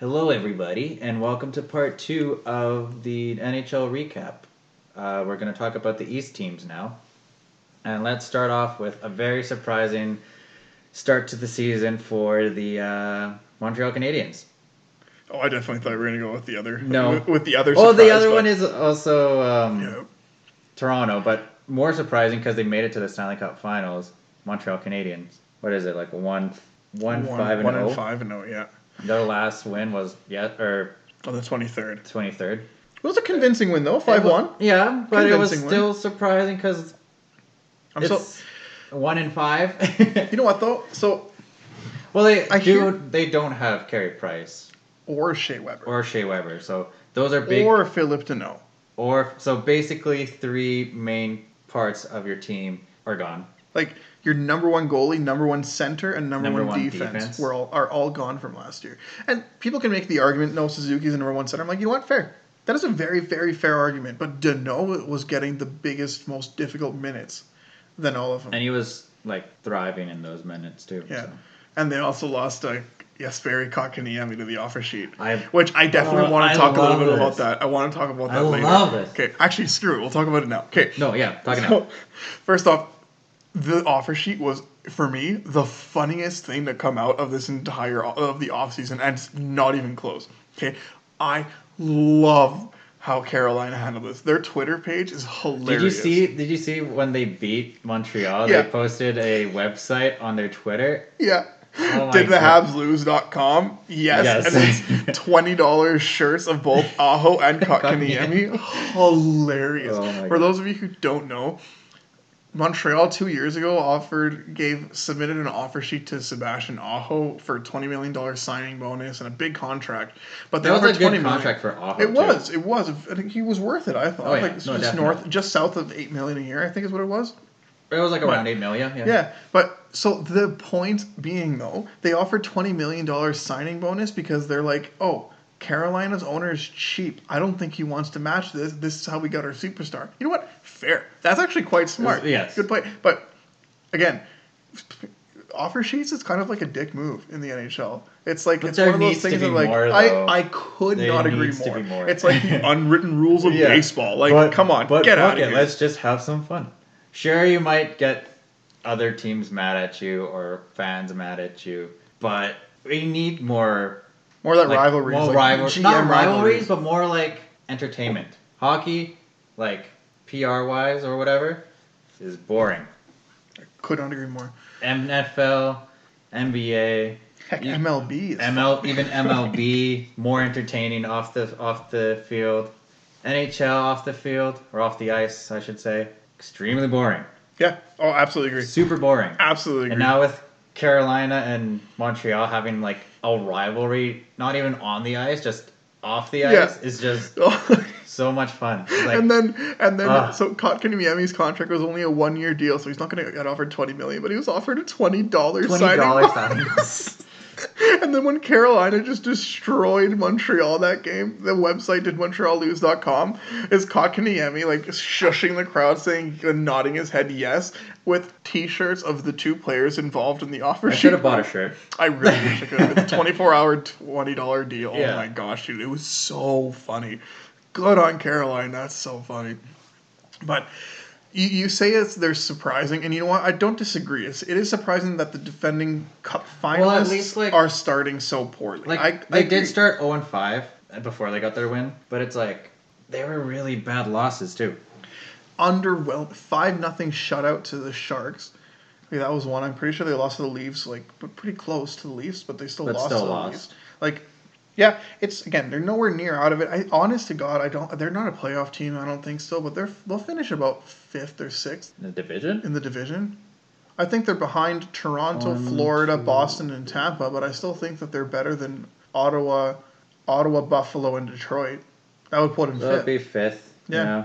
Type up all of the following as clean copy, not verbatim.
Hello, everybody, and welcome to part 2 of the NHL recap. We're going to talk about the East teams now. And let's start off with a very surprising start to the season for the Montreal Canadiens. Oh, I definitely thought we were going to go with the other. No. With the other surprise. Oh, the other but... one is also Toronto, but more surprising because they made it to the Stanley Cup Finals. Montreal Canadiens. What is it, like 1-5-0? 1-5-0, yeah. Their last win was on the 23rd. 23rd. It was a convincing win, though. 5-1. Yeah, but convincing it was still surprising because it's 1-5. You know what, though? So, well, they don't have Carey Price or Shea Weber. So those are big. Or Philip Deneau. So basically, three main parts of your team are gone. Like your number one goalie, number one center, and number one defense are all gone from last year. And people can make the argument, no, Suzuki's the number one center. I'm like, you know what? Fair. That is a very, very fair argument. But Deneau was getting the biggest, most difficult minutes than all of them. And he was like thriving in those minutes too. Yeah. So. And they also lost Jesperi Kotkaniemi to the offer sheet, which I definitely want to talk a little bit about that. I want to talk about that later. I love this. Okay, actually, screw it. We'll talk about it now. Okay. No, yeah, talk it now. First off, the offer sheet was, for me, the funniest thing to come out of this entire of the offseason, and it's not even close. Okay, I love how Carolina handled this. Their Twitter page is hilarious. Did you see when they beat Montreal? Yeah. They posted a website on their Twitter. Yeah. Oh Did the Habs lose.com? Yes. And it's $20 shirts of both Aho and Kotkaniemi. Hilarious. Oh For those of you who don't know, Montreal 2 years ago submitted an offer sheet to Sebastian Aho for a $20 million signing bonus and a big contract. But that was a good contract for Aho. It was. I think he was worth it. I thought. Oh, yeah. Just south of $8 million a year, I think is what it was. It was like around $8 million. Yeah. Yeah, but so the point being though, they offered $20 million signing bonus because they're like, oh, Carolina's owner is cheap. I don't think he wants to match this. This is how we got our superstar. You know what? Fair. That's actually quite smart. Yes. Good play. But again, offer sheets is kind of like a dick move in the NHL. It's like it's one of those things that like I could not agree more. It's like the unwritten rules of baseball. Like, come on, get out of here. Let's just have some fun. Sure, you might get other teams mad at you or fans mad at you, but we need more of that rivalries. More not rivalries, but more like entertainment. Hockey, like PR-wise or whatever, is boring. I could not agree more. NFL, NBA, heck, MLB, even MLB, more entertaining off the field. NHL off the field or off the ice, I should say. Extremely boring. Yeah. Oh, absolutely agree. Super boring. Absolutely agree. And now with Carolina and Montreal having like a rivalry, not even on the ice, just off the ice, is just so much fun. Like, and then so Kotkaniemi's contract was only a 1-year deal, so he's not going to get offered $20 million, but he was offered a $20 signing. And then when Carolina just destroyed Montreal that game, the website did MontrealLose.com is Kotkaniemi like shushing the crowd, saying and nodding his head yes, with T-shirts of the two players involved in the offer sheet. I should have bought a shirt. I really wish I could have. It's a 24-hour $20 deal. Yeah. Oh my gosh, dude, it was so funny. Good on Carolina. That's so funny. But you say they're surprising, and you know what? I don't disagree. It is surprising that the defending Cup finalists are starting so poorly. Like they did start 0-5 before they got their win, but it's like they were really bad losses too. Underwhelmed 5-0 shutout to the Sharks. Okay, that was one. I'm pretty sure they lost to the Leafs, but pretty close to the Leafs, but they still lost to the Leafs. Like, yeah, it's again, they're nowhere near out of it. Honest to God, they're not a playoff team, I don't think so, but they'll finish about 5th or 6th. In the division? I think they're behind Toronto, Florida, Boston, and Tampa, but I still think that they're better than Ottawa, Buffalo, and Detroit. That would put them 5th. That would be 5th. Yeah.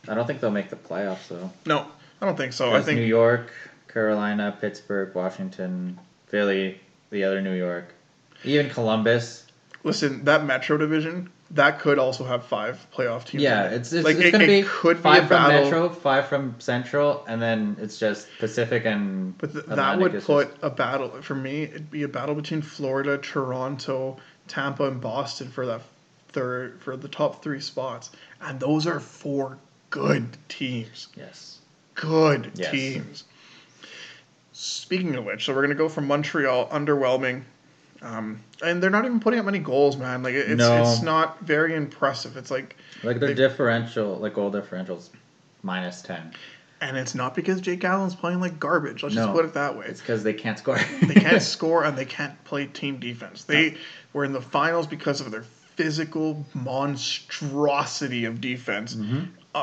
I don't think they'll make the playoffs, though. No, I don't think so. I think New York, Carolina, Pittsburgh, Washington, Philly, the other New York, even Columbus. Listen, that Metro division, that could also have 5 playoff teams. Yeah, it's going to be could 5 be from Metro, 5 from Central, and then it's just Pacific and But that Atlantic would put a battle, for me, it'd be a battle between Florida, Toronto, Tampa, and Boston for the top 3 spots. And those are 4 good teams. Yes. Good teams. Speaking of which, so we're going to go from Montreal, underwhelming. And they're not even putting up many goals, man. Like it's not very impressive. It's like their differential, like goal differentials, -10. And it's not because Jake Allen's playing like garbage. Let's just put it that way. It's because they can't score. They can't score and they can't play team defense. They were in the finals because of their physical monstrosity of defense,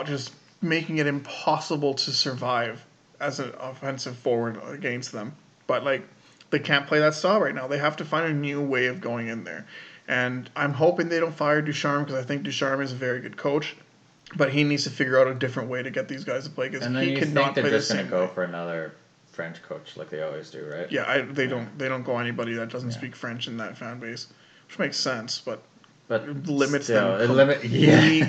just making it impossible to survive as an offensive forward against them. But like, they can't play that style right now. They have to find a new way of going in there. And I'm hoping they don't fire Ducharme because I think Ducharme is a very good coach. But he needs to figure out a different way to get these guys to play because he cannot play the same way. And then you think they're just going to go for another French coach like they always do, right? Yeah, they don't go anybody that doesn't speak French in that fan base, which makes sense, but it limits them completely.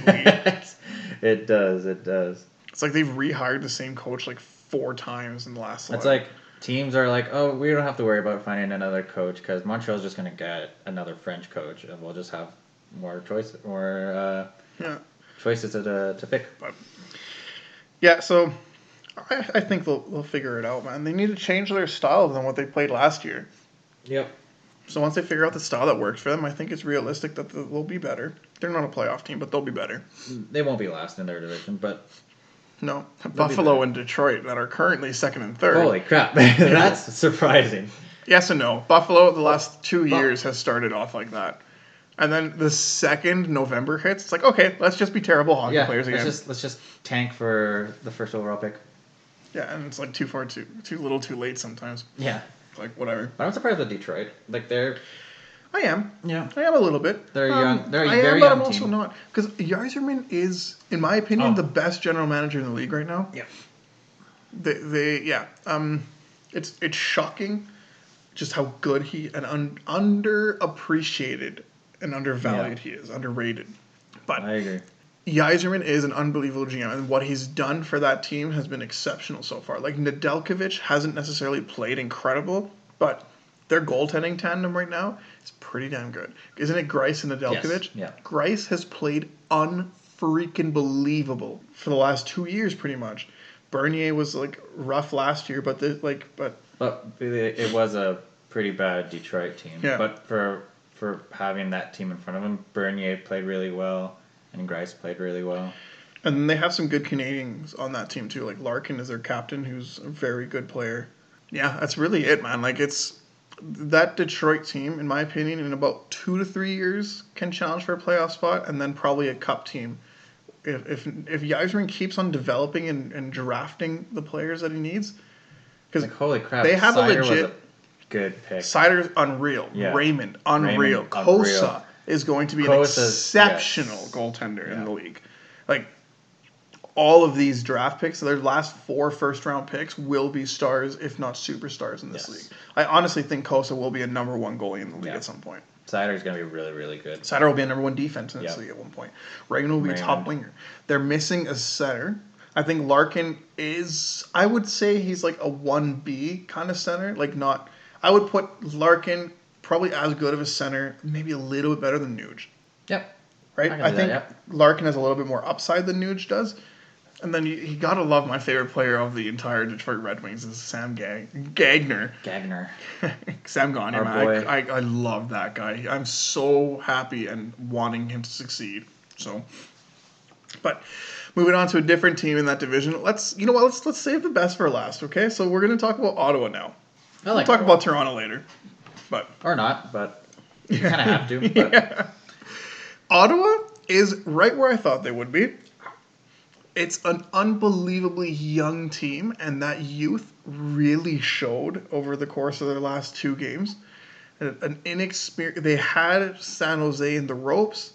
It does. It's like they've rehired the same coach like 4 times in the last. It's like teams are like, oh, we don't have to worry about finding another coach because Montreal's just going to get another French coach, and we'll just have more choices to pick. But yeah, so I think they'll figure it out, man. They need to change their style than what they played last year. Yep. So once they figure out the style that works for them, I think it's realistic that they'll be better. They're not a playoff team, but they'll be better. They won't be last in their division, but no, Buffalo and Detroit that are currently 2nd and 3rd. Holy crap, that's surprising. Yes and no. Buffalo the last 2 years has started off like that. And then the second November hits, it's like, okay, let's just be terrible hockey players again. Let's just tank for the first overall pick. Yeah, and it's like too little, too late sometimes. Yeah, like whatever. But I'm surprised with Detroit. Like I am. Yeah, I am a little bit. They're young. They're a very young team. But I'm also not because Yzerman is, in my opinion, the best general manager in the league right now. Yeah. It's shocking, just how good he and underappreciated and undervalued he is, underrated. But I agree. Yzerman is an unbelievable GM, and what he's done for that team has been exceptional so far. Like, Nedeljkovic hasn't necessarily played incredible, but their goaltending tandem right now is pretty damn good. Isn't it Greiss and Nedeljkovic? Yes. Yeah. Greiss has played unfreaking believable for the last 2 years, pretty much. Bernier was like rough last year, but it was a pretty bad Detroit team. Yeah. But for having that team in front of him, Bernier played really well, and Greiss played really well. And then they have some good Canadians on that team too. Like Larkin is their captain, who's a very good player. Yeah, that's really it, man. Like it's that Detroit team, in my opinion, in about 2 to 3 years can challenge for a playoff spot, and then probably a cup team. If Yzerman keeps on developing and drafting the players that he needs, because holy crap, they have Seider a legit was a good pick. Seider's unreal. Yeah. Raymond, unreal. Kosa is going to be an exceptional goaltender in the league. Like all of these draft picks, their last 4 first-round picks will be stars, if not superstars, in this league. I honestly think Kosa will be a number 1 goalie in the league at some point. Seider's going to be really, really good. Seider will be a number 1 defense in this league at one point. Raymond will be a top winger. They're missing a center. I think Larkin is, I would say he's like a 1B kind of center. Like not, I would put Larkin probably as good of a center, maybe a little bit better than Nuge. Yep. Right? I think Larkin has a little bit more upside than Nuge does. And then you got to love my favorite player of the entire Detroit Red Wings is Sam Gagner. Sam Gagner, man. I love that guy. I'm so happy and wanting him to succeed. So, but moving on to a different team in that division. Let's save the best for last, okay? So we're going to talk about Ottawa now. We'll talk about Toronto later. Or not, but you kind of have to. But. Yeah. Ottawa is right where I thought they would be. It's an unbelievably young team, and that youth really showed over the course of their last 2 games. They had San Jose in the ropes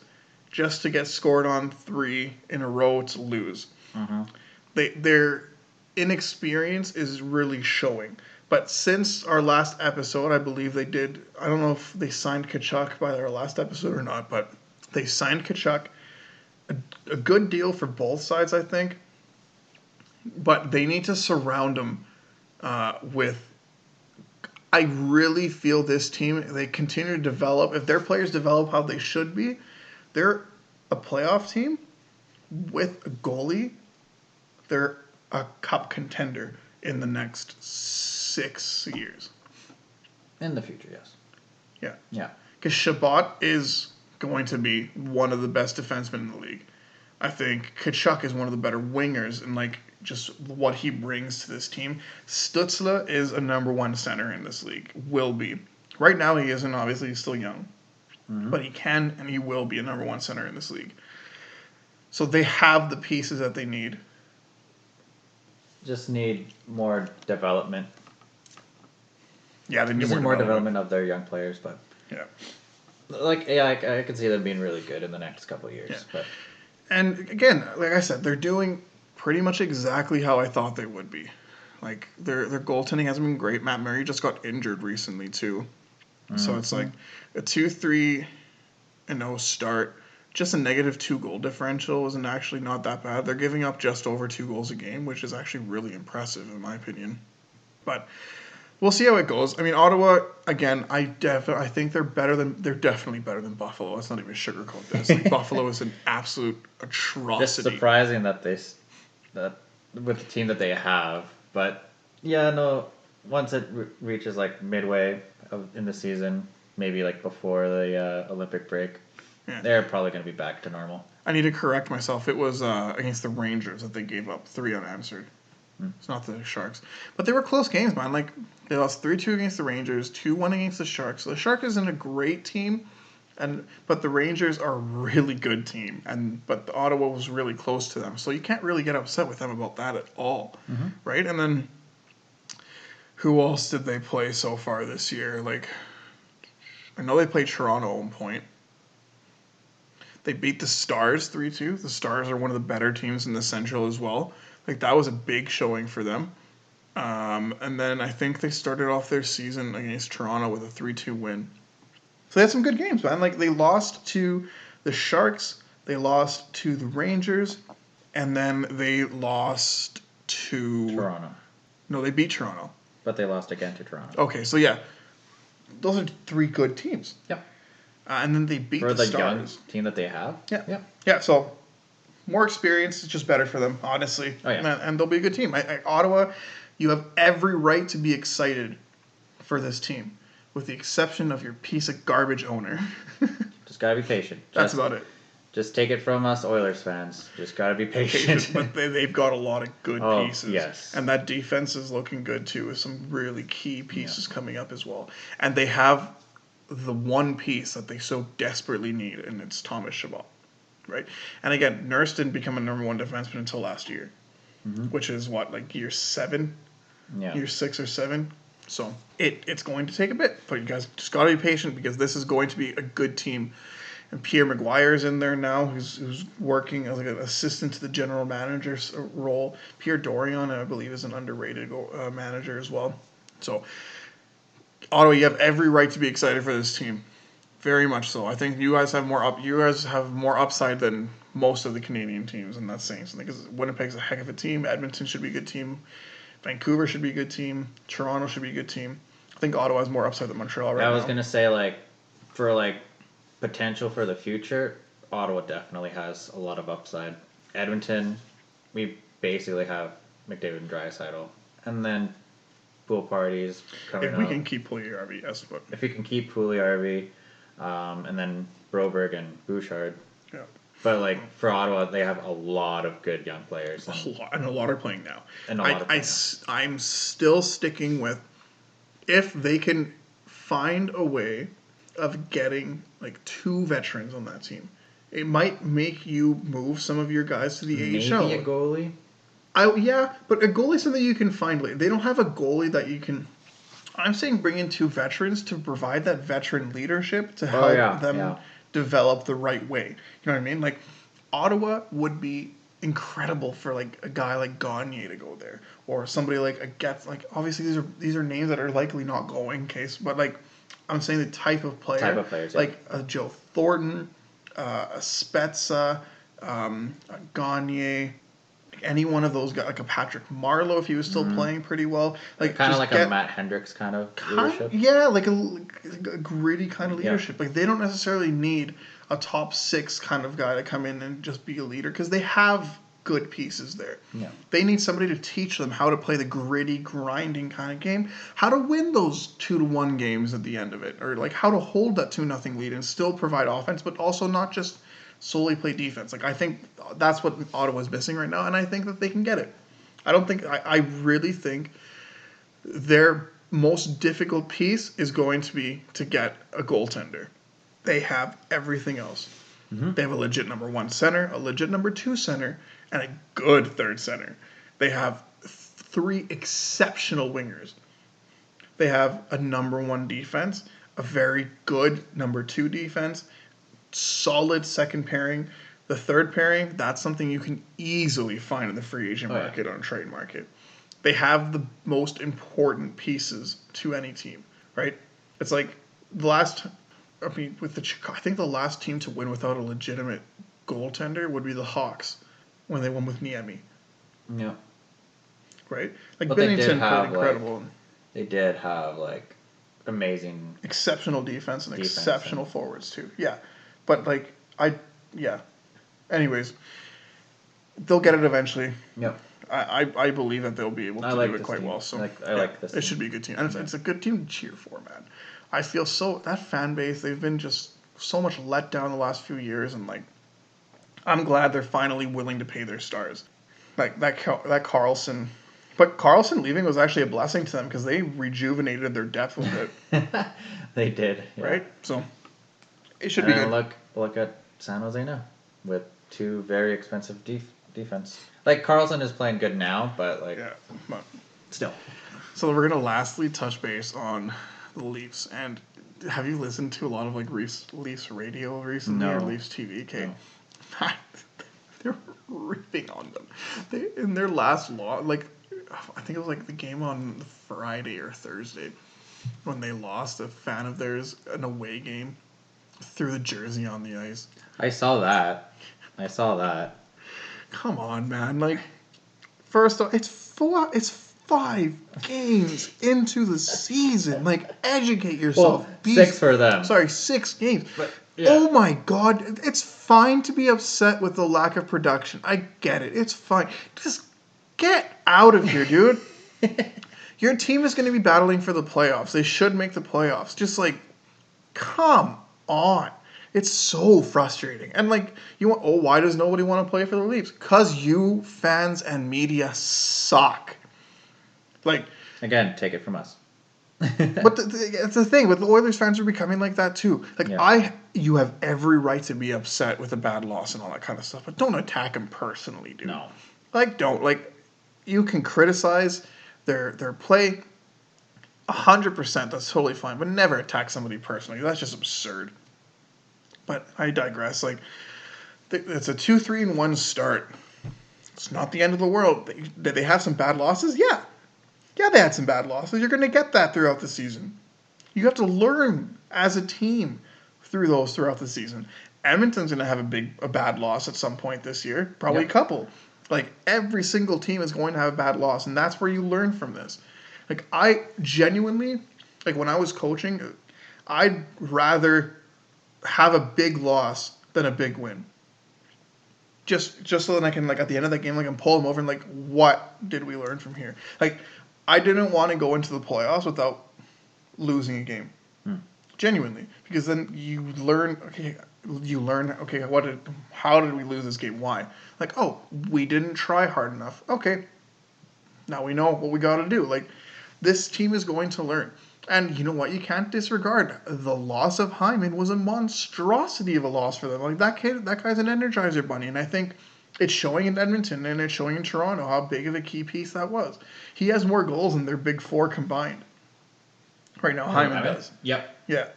just to get scored on 3 in a row to lose. Mm-hmm. Their inexperience is really showing. But since our last episode, I believe they did. I don't know if they signed Tkachuk by our last episode or not, but they signed Tkachuk. A good deal for both sides, I think. But they need to surround him with. I really feel this team, they continue to develop. If their players develop how they should be, they're a playoff team with a goalie. They're a cup contender in the next 6 years. In the future, yes. Yeah. Yeah. Because Shabbat is going to be one of the best defensemen in the league. I think Tkachuk is one of the better wingers, and like just what he brings to this team. Stützle is a number one center in this league. Will be. Right now he isn't. Obviously he's still young, but he can and he will be a number one center in this league. So they have the pieces that they need. Just need more development. Yeah, they need more development of their young players, but yeah, I can see them being really good in the next couple of years. Yeah. But and again, like I said, they're doing pretty much exactly how I thought they would be. Like their goaltending hasn't been great. Matt Murray just got injured recently too, so it's like a 2-3-0 start. Just a -2 goal differential isn't actually not that bad. They're giving up just over 2 goals a game, which is actually really impressive in my opinion. But we'll see how it goes. I mean, Ottawa again. I think they're definitely better than Buffalo. Let's not even sugarcoat this. Like, Buffalo is an absolute atrocity. It's surprising that with the team that they have, but yeah, no. Once it reaches like midway in the season, maybe like before the Olympic break, they're probably going to be back to normal. I need to correct myself. It was against the Rangers that they gave up 3 unanswered. It's not the Sharks. But they were close games, man. Like, they lost 3-2 against the Rangers, 2-1 against the Sharks. So the Sharks isn't a great team, but the Rangers are a really good team. But the Ottawa was really close to them. So you can't really get upset with them about that at all, right? And then who else did they play so far this year? Like, I know they played Toronto at one point. They beat the Stars 3-2. The Stars are one of the better teams in the Central as well. Like, that was a big showing for them. And then I think they started off their season against Toronto with a 3-2 win. So they had some good games, man. Like, they lost to the Sharks, they lost to the Rangers, and then they lost to... Toronto. No, they beat Toronto. But they lost again to Toronto. Okay, so yeah. Those are 3 good teams. Yep. And then they beat the Stars. For the young team that they have? Yeah. Yeah, so... more experience is just better for them, honestly. Oh, yeah. And they'll be a good team. Ottawa, you have every right to be excited for this team, with the exception of your piece of garbage owner. Just gotta be patient. That's about it. Just take it from us Oilers fans. Just gotta be patient. But they've got a lot of good pieces. Yes. And that defense is looking good, too, with some really key pieces coming up as well. And they have the one piece that they so desperately need, and it's Thomas Chabot. Right, and again, Nurse didn't become a number 1 defenseman until last year, which is what, like year 7, year 6 or 7. So it's going to take a bit, but you guys just gotta be patient because this is going to be a good team. And Pierre Maguire's in there now, who's working as like an assistant to the general manager's role. Pierre Dorion, I believe, is an underrated manager as well. So Ottawa, you have every right to be excited for this team. Very much so. I think you guys have more upside than most of the Canadian teams, and that's saying something because Winnipeg's a heck of a team. Edmonton should be a good team. Vancouver should be a good team. Toronto should be a good team. I think Ottawa has more upside than Montreal right now. I was gonna say for potential for the future, Ottawa definitely has a lot of upside. Edmonton, we basically have McDavid and Draisaitl, and then pool parties coming up. If we can keep Puljujärvi, yes, but if we can keep Puljujärvi. And then Broberg and Bouchard. Yeah. But for Ottawa, they have a lot of good young players. And a lot are playing now. I'm still sticking with if they can find a way of getting 2 veterans on that team. It might make you move some of your guys to the AHL. Maybe a goalie. Yeah, but a goalie is something you can find later. They don't have a goalie that you can. I'm saying bring in 2 veterans to provide that veteran leadership to help them develop the right way. You know what I mean? Ottawa would be incredible for like a guy like Gagne to go there, or somebody like a Getz. Like obviously these are names that are likely not going case, but like I'm saying the type of player, players, like a Joe Thornton, a Spezza, a Gagne. Any one of those guys, like a Patrick Marleau, if he was still playing pretty well, like kind of like a Matt Hendricks kind of leadership. Yeah, like a gritty kind of leadership. Like they don't necessarily need a top 6 kind of guy to come in and just be a leader because they have good pieces there. Yeah. They need somebody to teach them how to play the gritty, grinding kind of game, how to win those 2-1 games at the end of it, or like how to hold that 2-0 lead and still provide offense, but also not just solely play defense. Like I think that's what Ottawa's missing right now, and I think that they can get it. I really think their most difficult piece is going to be to get a goaltender. They have everything else. Mm-hmm. They have a legit number 1 center, a legit number 2 center, and a good third center. They have 3 exceptional wingers. They have a number 1 defense, a very good number 2 defense, solid second pairing. The third pairing, that's something you can easily find in the free agent market on trade market. They have the most important pieces to any team, right? It's like I think the last team to win without a legitimate goaltender would be the Hawks when they won with Niemi. Yeah. Right? Like Binnington played incredible. They did have like amazing, exceptional defense and exceptional forwards too. Yeah. But like anyways, they'll get it eventually. Yep. I believe that they'll be able to do it quite team. well. So I like this. It should be a good team, and it's a good team to cheer for, man. I feel that fan base, they've been just so much let down the last few years, and like I'm glad they're finally willing to pay their stars. Like that Carlson, but Carlson leaving was actually a blessing to them because they rejuvenated their depth a bit. They did, right? So it should be good. Look at San Jose now with 2 very expensive defense. Like Carlson is playing good now, but like but still. So we're gonna lastly touch base on the Leafs. And have you listened to a lot of like Leafs radio recently or Leafs TV? Okay, no. They're ripping on them. In their last loss, like I think it was like the game on Friday or Thursday when they lost. A fan of theirs, an away game, threw the jersey on the ice. I saw that. Come on, man! Like, first off, it's 5 games into the season. Like, educate yourself. Well, 6 for them. Sorry, 6 games. But, yeah. Oh my God! It's fine to be upset with the lack of production. I get it. It's fine. Just get out of here, dude. Your team is going to be battling for the playoffs. They should make the playoffs. Just like, come on. It's so frustrating. And like, why does nobody want to play for the Leafs? Because you fans and media suck. Like, again, take it from us. But it's the thing, but the Oilers fans are becoming like that too. Like, you have every right to be upset with a bad loss and all that kind of stuff, but don't attack them personally, dude. No. Like, don't. Like, you can criticize their play 100%. That's totally fine, but never attack somebody personally. That's just absurd. But I digress. Like, it's a 2-3-1 start. It's not the end of the world. Did they have some bad losses? Yeah. Yeah, they had some bad losses. You're going to get that throughout the season. You have to learn as a team throughout the season. Edmonton's going to have a bad loss at some point this year. Probably a couple. Like, every single team is going to have a bad loss, and that's where you learn from this. Like, I genuinely, like, when I was coaching, I'd rather have a big loss than a big win. Just so that I can, like, at the end of that game, like, I can pull them over and, like, what did we learn from here? Like, I didn't want to go into the playoffs without losing a game. Genuinely. Because then you learn, how did we lose this game? Why? Like, oh, we didn't try hard enough. Okay. Now we know what we got to do. Like, this team is going to learn. And you know what? You can't disregard. The loss of Hyman was a monstrosity of a loss for them. Like, that guy's an Energizer bunny. And I think it's showing in Edmonton and it's showing in Toronto how big of a key piece that was. He has more goals than their big 4 combined. Right now, Hyman does. Yep. Yeah.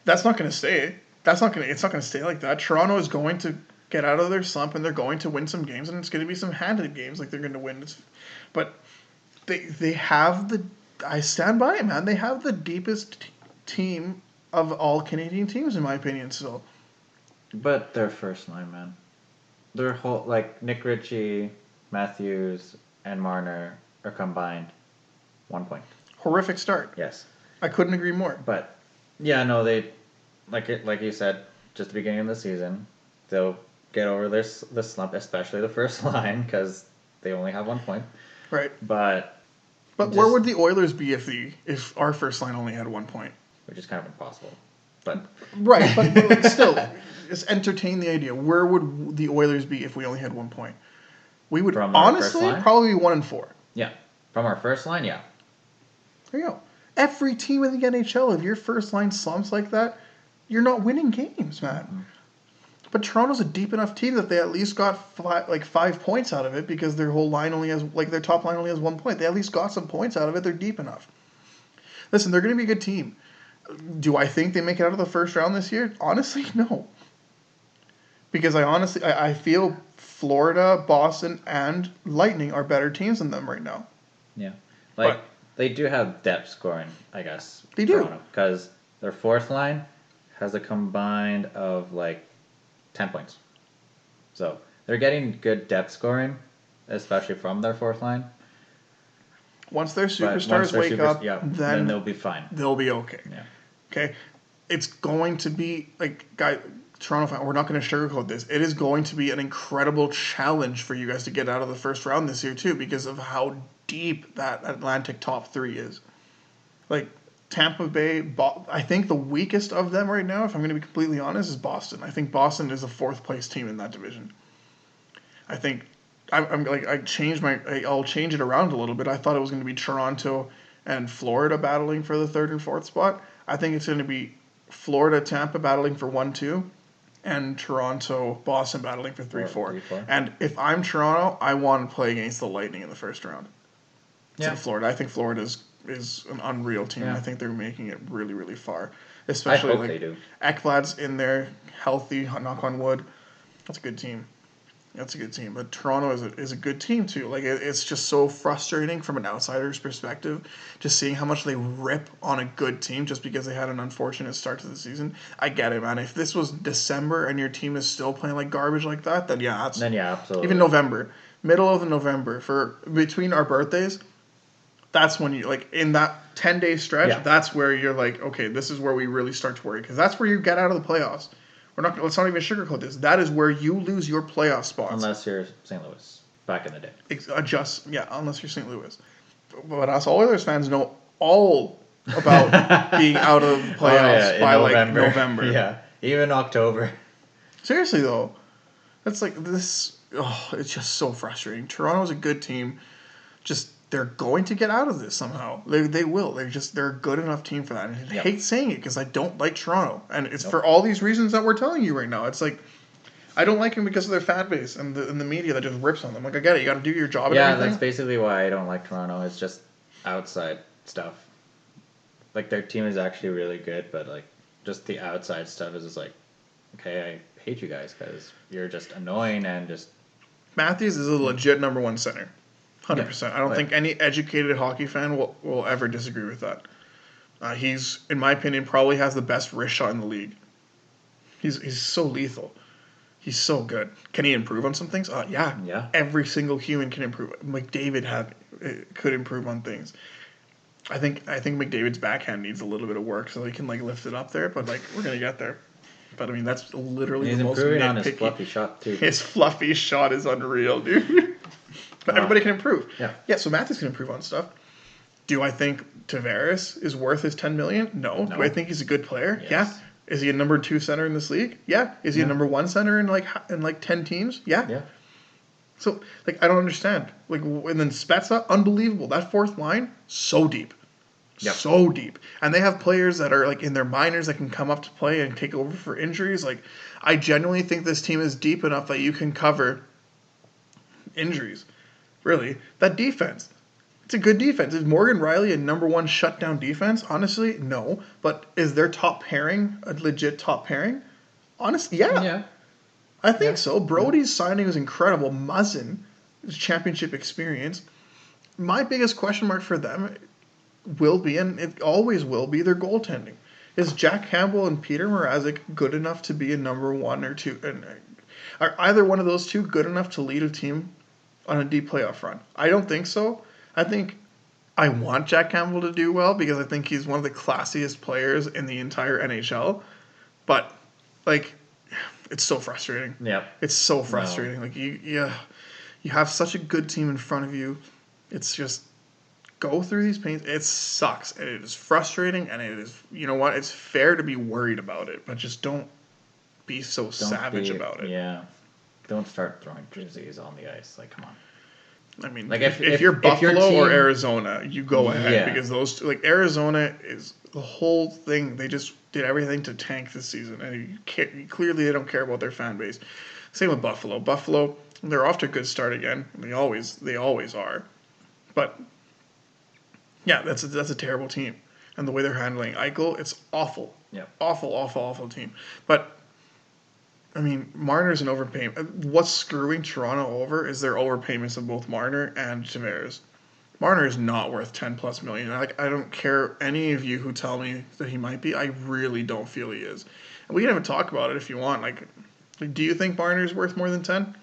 That's not going to stay. It's not going to stay like that. Toronto is going to get out of their slump, and they're going to win some games, and it's going to be some handed games like they're going to win. But they have I stand by it, man. They have the deepest team of all Canadian teams, in my opinion, still. But their first line, man. Their whole, Nick Ritchie, Matthews, and Marner are combined 1 point. Horrific start. Yes. I couldn't agree more. But, yeah, no, they, like you said, just the beginning of the season, they'll get over the slump, especially the first line, because they only have 1 point. Right. But where would the Oilers be if our first line only had 1 point? Which is kind of impossible. But right, but still, just entertain the idea. Where would the Oilers be if we only had 1 point? We would honestly probably be 1-4. Yeah, from our first line, yeah. There you go. Every team in the NHL, if your first line slumps like that, you're not winning games, man. Mm-hmm. But Toronto's a deep enough team that they at least got 5 points out of it because their whole line only has their top line only has 1 point. They at least got some points out of it. They're deep enough. Listen, they're going to be a good team. Do I think they make it out of the first round this year? Honestly, no. Because I feel Florida, Boston, and Lightning are better teams than them right now. Yeah. They do have depth scoring, I guess. They do. Because their fourth line has a combined of 10 points. So they're getting good depth scoring, especially from their fourth line. Once their superstars wake up, then they'll be fine. They'll be okay. Yeah. Okay? It's going to be, Toronto fan, we're not going to sugarcoat this. It is going to be an incredible challenge for you guys to get out of the first round this year, too, because of how deep that Atlantic top three is. Tampa Bay, I think the weakest of them right now, if I'm going to be completely honest, is Boston. I think Boston is a fourth place team in that division. I think I'll change it around a little bit. I thought it was going to be Toronto and Florida battling for the third and fourth spot. I think it's going to be Florida, Tampa battling for 1-2, and Toronto, Boston battling for 3-4. And if I'm Toronto, I want to play against the Lightning in the first round. Yeah. Florida. I think Florida is an unreal team. Yeah. I think they're making it really, really far. Especially I hope they do. Ekblad's in there, healthy, knock on wood. That's a good team. But Toronto is a good team too. It's just so frustrating from an outsider's perspective, just seeing how much they rip on a good team just because they had an unfortunate start to the season. I get it, man. If this was December and your team is still playing like garbage like that, then yeah, absolutely. Even November, middle of November, for between our birthdays, that's when you in that 10-day stretch. Yeah. That's where you're okay, this is where we really start to worry because that's where you get out of the playoffs. Let's not even sugarcoat this. That is where you lose your playoff spots. Unless you're St. Louis back in the day. Unless you're St. Louis. But us Oilers fans know all about being out of the playoffs by November. Yeah, even October. Seriously though, that's this. Oh, it's just so frustrating. Toronto's a good team. They're going to get out of this somehow. They will. They're a good enough team for that. And I hate saying it because I don't like Toronto. And it's for all these reasons that we're telling you right now. It's I don't like them because of their fan base and the media that just rips on them. I get it. You got to do your job and everything. Yeah, that's basically why I don't like Toronto. It's just outside stuff. Their team is actually really good, but just the outside stuff is just okay, I hate you guys because you're just annoying and just... Matthews is a legit number one center. 100%. I don't think any educated hockey fan will ever disagree with that. He's, in my opinion, probably has the best wrist shot in the league. He's so lethal. He's so good. Can he improve on some things? Yeah. Every single human can improve. McDavid could improve on things. I think McDavid's backhand needs a little bit of work so he can lift it up there. But we're gonna get there. But I mean that's literally the most improving on his fluffy shot too. His fluffy shot is unreal, dude. But everybody can improve. Yeah, so Matthews can improve on stuff. Do I think Tavares is worth his $10 million? No. Do I think he's a good player? Yes. Yeah. Is he a number 2 center in this league? Yeah. Is he a number 1 center in 10 teams? Yeah. So I don't understand. And then Spezza, unbelievable. That fourth line, so deep. Yep. So deep. And they have players that are in their minors that can come up to play and take over for injuries. I genuinely think this team is deep enough that you can cover injuries. Really, that defense. It's a good defense. Is Morgan Riley a number 1 shutdown defense? Honestly, no. But is their top pairing a legit top pairing? Honestly, yeah. I think so. Brody's signing was incredible. Muzzin, his championship experience. My biggest question mark for them will be, and it always will be, their goaltending. Is Jack Campbell and Peter Mrazek good enough to be a number one or two? And are either one of those two good enough to lead a team on a deep playoff run? I don't think so. I think I want Jack Campbell to do well because I think he's one of the classiest players in the entire NHL. But, like, it's so frustrating. Yep. It's so frustrating. No. Like, you have such a good team in front of you. It's just go through these pains. It sucks, and it is frustrating, and it is, you know what? It's fair to be worried about it, but just don't be so savage about it. Yeah. Don't start throwing jerseys on the ice. Like, come on. I mean, like if you're Buffalo or Arizona, you go ahead because those, like, Arizona is the whole thing. They just did everything to tank this season, and clearly they don't care about their fan base. Same with Buffalo. Buffalo, they're off to a good start again. They always are, but yeah, that's a terrible team, and the way they're handling Eichel, it's awful. Yeah, awful team. But I mean, Marner's an overpayment. What's screwing Toronto over is their overpayments of both Marner and Tavares. Marner is not worth $10+ million. I don't care any of you who tell me that he might be. I really don't feel he is. And we can even talk about it if you want. Like, do you think Marner's worth more than 10?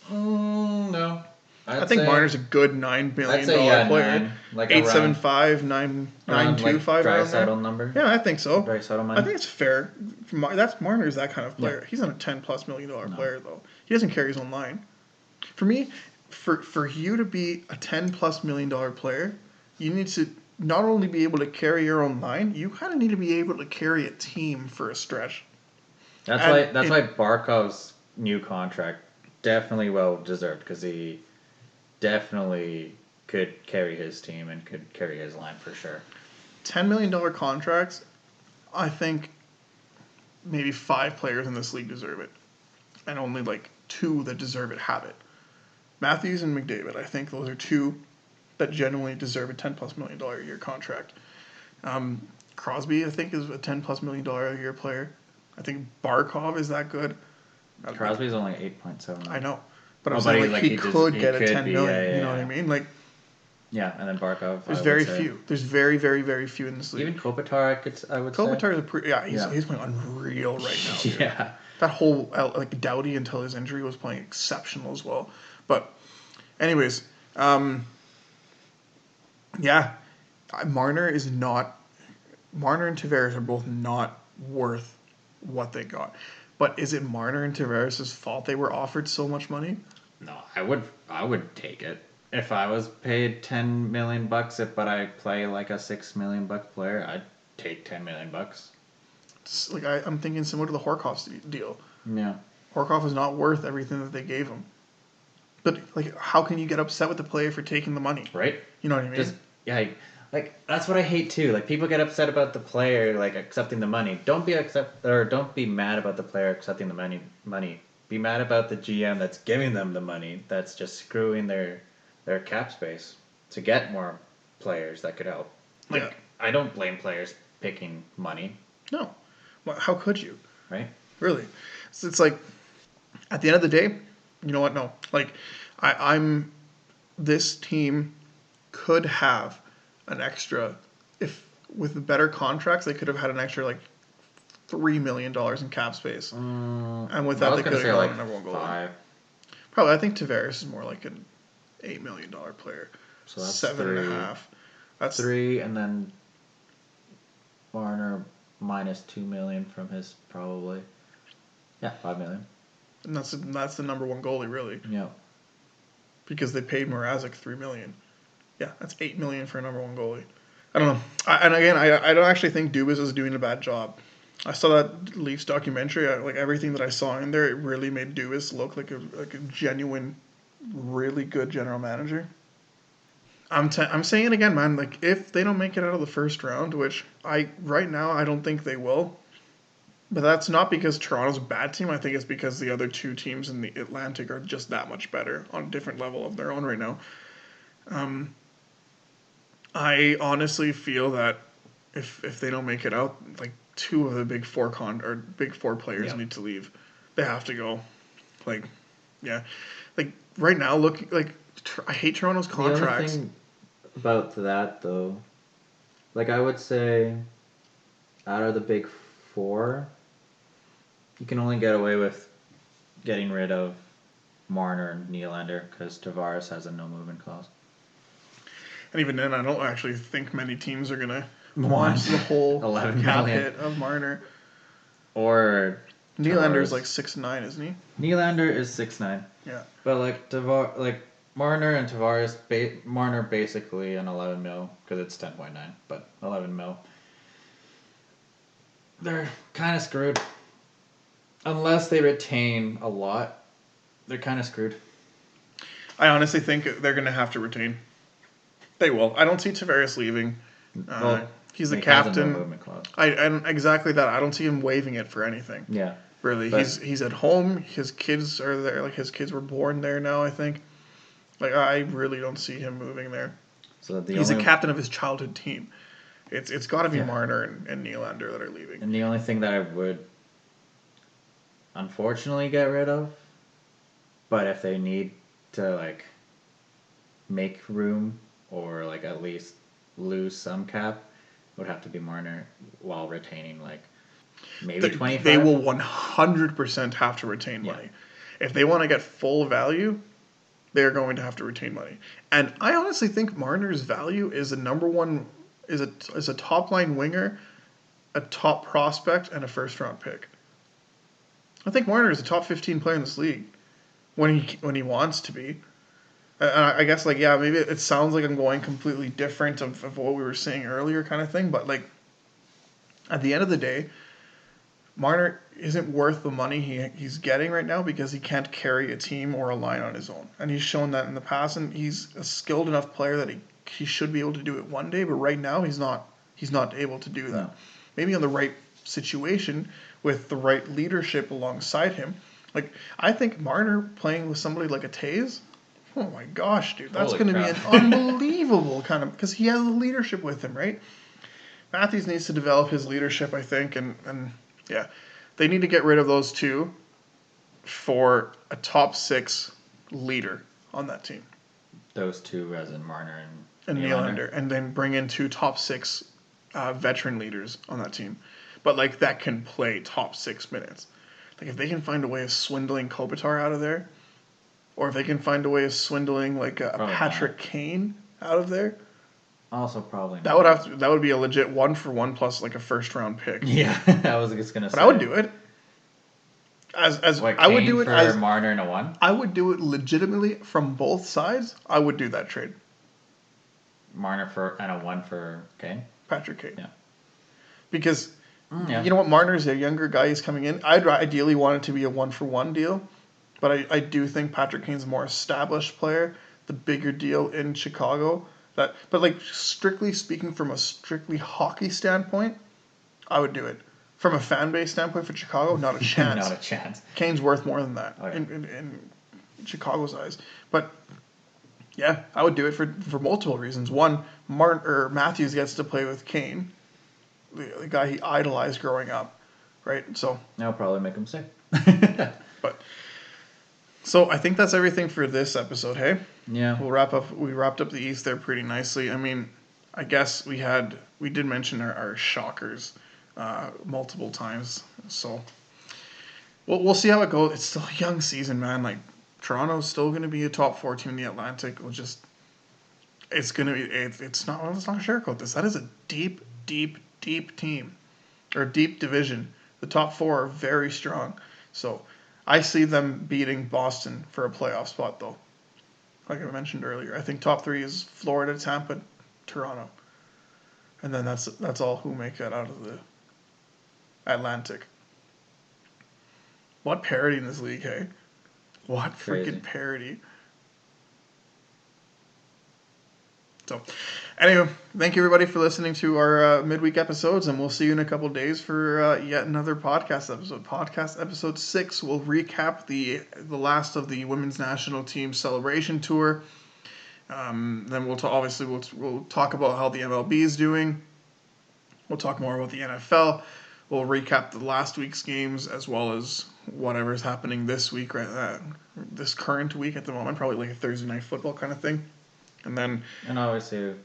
No. I think Marner's a good $9 billion player. 9, like 875, 925 like Draisaitl number. Yeah, I think so. Draisaitl money. I think it's fair. Marner's that kind of player. Yeah. He's not a $10+ million player though. He doesn't carry his own line. For me, for you to be a $10+ million player, you need to not only be able to carry your own line, you kind of need to be able to carry a team for a stretch. That's why Barkov's new contract definitely well deserved, because he definitely could carry his team and could carry his line for sure. $10 million contracts, I think maybe 5 players in this league deserve it. And only like 2 that deserve it have it. Matthews and McDavid, I think those are 2 that genuinely deserve a $10+ million a year contract. Crosby, I think, is a $10+ million a year player. I think Barkov is that good. Crosby's only 8.7. I know. But I'm saying, like, he could get a $10 million. You know what I mean? Like, yeah, and then Barkov. There's very few. There's very, very, very few in this league. Even Kopitar, I would say. Kopitar is he's playing unreal right now. Dude. Yeah. That whole, like, Doughty until his injury was playing exceptional as well. But, anyways, yeah, Marner and Tavares are both not worth what they got. But is it Marner and Tavares' fault they were offered so much money? No, I would take it. If I was paid $10 million, but I play like a $6 million player, I'd take $10 million. Like I'm thinking similar to the Horkoff deal. Yeah. Horkoff is not worth everything that they gave him. But like, how can you get upset with the player for taking the money? Right. You know what I mean? Like that's what I hate too. Like, people get upset about the player like accepting the money. Don't be mad about the player accepting the money. Be mad about the GM that's giving them the money. That's just screwing their cap space to get more players that could help. Like, I don't blame players picking money. No. Well, how could you? Right. Really. So it's like, at the end of the day, you know what? No. Like, this team could have an extra, if with the better contracts, they could have had an extra like $3 million in cap space. And with that, they could have gotten like number one goal. 5. Probably. I think Tavares is more like an $8 million player. So that's 7.5. That's 3, and then Marner minus $2 million from his probably. Yeah, $5 million. And that's the number one goalie, really. Yeah. Because they paid Mrazek $3 million. Yeah, that's $8 million for a number one goalie. I don't know. I don't actually think Dubas is doing a bad job. I saw that Leafs documentary. Like, everything that I saw in there, it really made Dubas look like a genuine, really good general manager. I'm saying it again, man. Like, if they don't make it out of the first round, which right now I don't think they will, but that's not because Toronto's a bad team. I think it's because the other 2 teams in the Atlantic are just that much better on a different level of their own right now. I honestly feel that if they don't make it out, like, 2 of the big 4 players need to leave. They have to go. Like, yeah. Like, right now, I hate Toronto's contracts. The only thing about that, though, like, I would say out of the big four, you can only get away with getting rid of Marner and Nylander because Tavares has a no-movement clause. And even then, I don't actually think many teams are going to want the whole cap hit of Marner. Or Nylander's like 6'9", isn't he? Nylander is 6'9". Yeah. But Marner and Tavares, Marner basically an 11 mil because it's 10.9, but 11 mil. They're kind of screwed. Unless they retain a lot, they're kind of screwed. I honestly think they're going to have to retain. They will. I don't see Tavares leaving. He's the captain. No-movement clause. And exactly that. I don't see him waiving it for anything. Yeah. Really, he's at home. His kids are there. Like, his kids were born there now, I think. Like, I really don't see him moving there. So he's a captain of his childhood team. It's got to be Marner and Nylander that are leaving. And the only thing that I would unfortunately get rid of, but if they need to, like, make room or, like, at least lose some cap, would have to be Marner while retaining, like, maybe 25. They will 100% have to retain money. If they want to get full value, they're going to have to retain money. And I honestly think Marner's value is a top line winger, a top prospect, and a first round pick. I think Marner is a top 15 player in this league when he wants to be. And I guess, like, yeah, maybe it sounds like I'm going completely different of what we were saying earlier kind of thing, but, like, at the end of the day, Marner isn't worth the money he's getting right now because he can't carry a team or a line on his own. And he's shown that in the past, and he's a skilled enough player that he should be able to do it one day, but right now he's not able to do that. No. Maybe on the right situation with the right leadership alongside him. Like, I think Marner playing with somebody like a Taze, oh my gosh, dude, that's going to be an unbelievable kind of, because he has the leadership with him, right? Matthews needs to develop his leadership, I think, and yeah, they need to get rid of those two for a top 6 leader on that team. Those two, as in Marner and Nylander, and then bring in 2 top 6 veteran leaders on that team, but, like, that can play top 6 minutes. Like, if they can find a way of swindling Kopitar out of there, or if they can find a way of swindling, like, a Patrick Kane out of there. Also, probably not. That would be a legit 1-for-1 plus, like, a first round pick. Yeah, I was just gonna say. But I would do it. I would do it as Marner and a 1. I would do it legitimately from both sides. I would do that trade. Marner and a 1 for Kane. Patrick Kane. Yeah. Because you know what, Marner's a younger guy. He's coming in. I'd ideally want it to be a 1-for-1 deal, but I do think Patrick Kane's a more established player. The bigger deal in Chicago. But, like, strictly speaking, from a strictly hockey standpoint, I would do it. From a fan base standpoint for Chicago, not a chance. Not a chance. Kane's worth more than that in Chicago's eyes. But yeah, I would do it for multiple reasons. One, Matthews gets to play with Kane, the guy he idolized growing up, right? So that'll probably make him sick. So I think that's everything for this episode, hey? Yeah. We wrapped up the East there pretty nicely. I mean, I guess we did mention our shockers multiple times. So we'll see how it goes. It's still a young season, man. Like, Toronto's still going to be a top 4 team in the Atlantic. It's going to be, let's not sugarcoat this. That is a deep, deep, deep team, or deep division. The top 4 are very strong. So I see them beating Boston for a playoff spot, though. Like I mentioned earlier, I think top 3 is Florida, Tampa, Toronto, and then that's all who make that out of the Atlantic. What parity in this league, hey? What freaking parity! So, anyway, thank you everybody for listening to our midweek episodes, and we'll see you in a couple of days for yet another podcast episode. Podcast episode 6 will recap the last of the women's national team celebration tour. Then we'll talk about how the MLB is doing. We'll talk more about the NFL. We'll recap the last week's games, as well as whatever's happening this week, right? This current week at the moment, probably like a Thursday night football kind of thing, and then obviously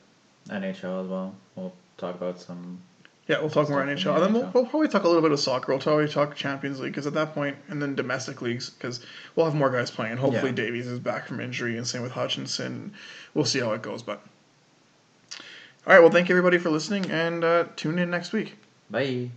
NHL as well. We'll talk about some. Yeah, we'll talk more NHL, and then we'll probably talk a little bit of soccer. We'll probably talk Champions League, because at that point, and then domestic leagues, because we'll have more guys playing. Hopefully Davies is back from injury, and same with Hutchinson. We'll see how it goes, but... All right, well, thank you everybody for listening, and tune in next week. Bye.